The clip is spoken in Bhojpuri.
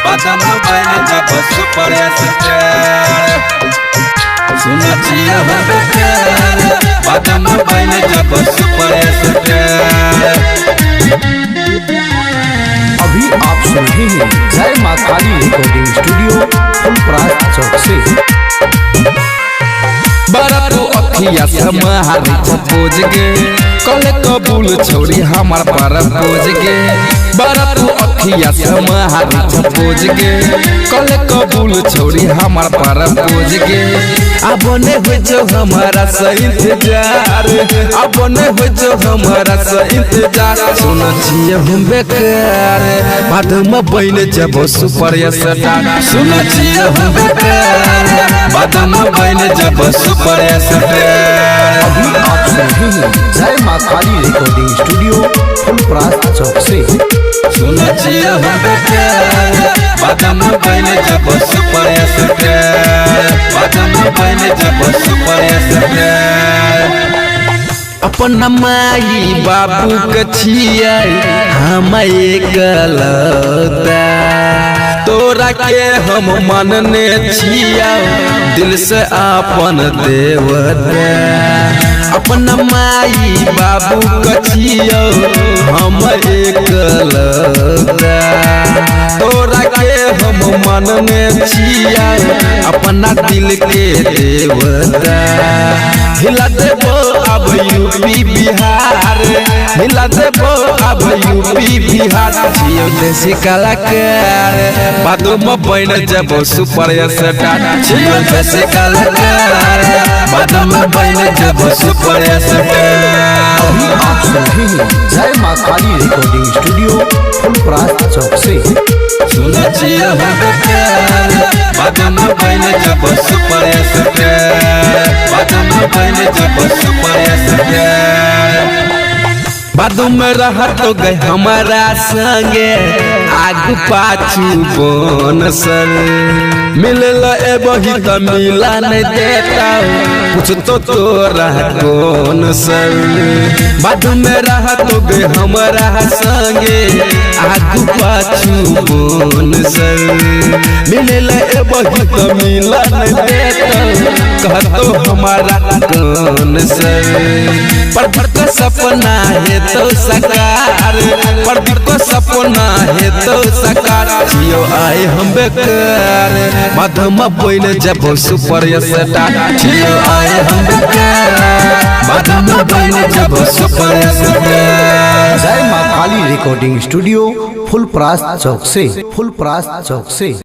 Pada mobile jab super star सुना चिया बेकार pada mobile jab super star। अभी आप सुन रहे हैं जय मां काली रिकॉर्डिंग स्टूडियो फुलपरास चौक से। बरातो अखिया समारी पोज गे कल कबूल छोड़ी हमार पर पोज गे। बरातो अखिया समारी पोज गे कल कबूल छोड़ी हमार पर पोज गे। अब ने हो जो हमारा सही इंतजार, अब ने हो जो हमारा सही इंतजार। सुन छिए हम बेकार बाद में बन जब सुपर स्टार। सुन छिए हम बेकार बाद में बन जब सुपर स्टार। अभी आप सुन रहे हैं जय मां काली रिकॉर्डिंग स्टूडियो फुलपरास चौक से। सुन छिए हम बेकार बाद में बन जब सुपर स्टार, बाद में बन जब सुपर स्टार। अपन माई बाबू के छियै हम एकलौता, तोरा के हम मानने छिया दिल से अपन देवता। अपन माई बाबू के छियो हम एकलौता, तोरा के हम मानने छिया अपना दिल के देवता। हिला देबो अब यूपी बिहार, हिला देबो अब यूपी बिहार। छियो देसी कलाकार बाद में बन जब सुपर स्टार। छियो देसी कलाकार बाद में बन जब सुपर स्टार। अभी आप सुन रहे हैं जय मां काली रिकॉर्डिंग स्टूडियो फुलपरास चौक से। सुन छिए हम बेकार बाद में बन जब सुपर स्टार, बाद में बन जब सुपर स्टार। बाद में रह तो गए हमारा संगे आगू पाछू बोनसल। मिलल एबही त मिला नहीं देता कुछ तो तोरा कौन सल। बाद में रह तो गए हमारा संगे आगू पाछू बोनसल। मिलल एबही त मिला नहीं देता कहतो हमारा कौन सल। पर सपना है तो सकार, प्रदीप को सपना है तो सकार। जियो आए हम बेकार बाद में बन जब सुपर स्टार। जियो आए हम बेकार बाद में बन जब सुपर स्टार। जय मां काली रिकॉर्डिंग स्टूडियो फुलपरास चौक से, फुलपरास चौक से।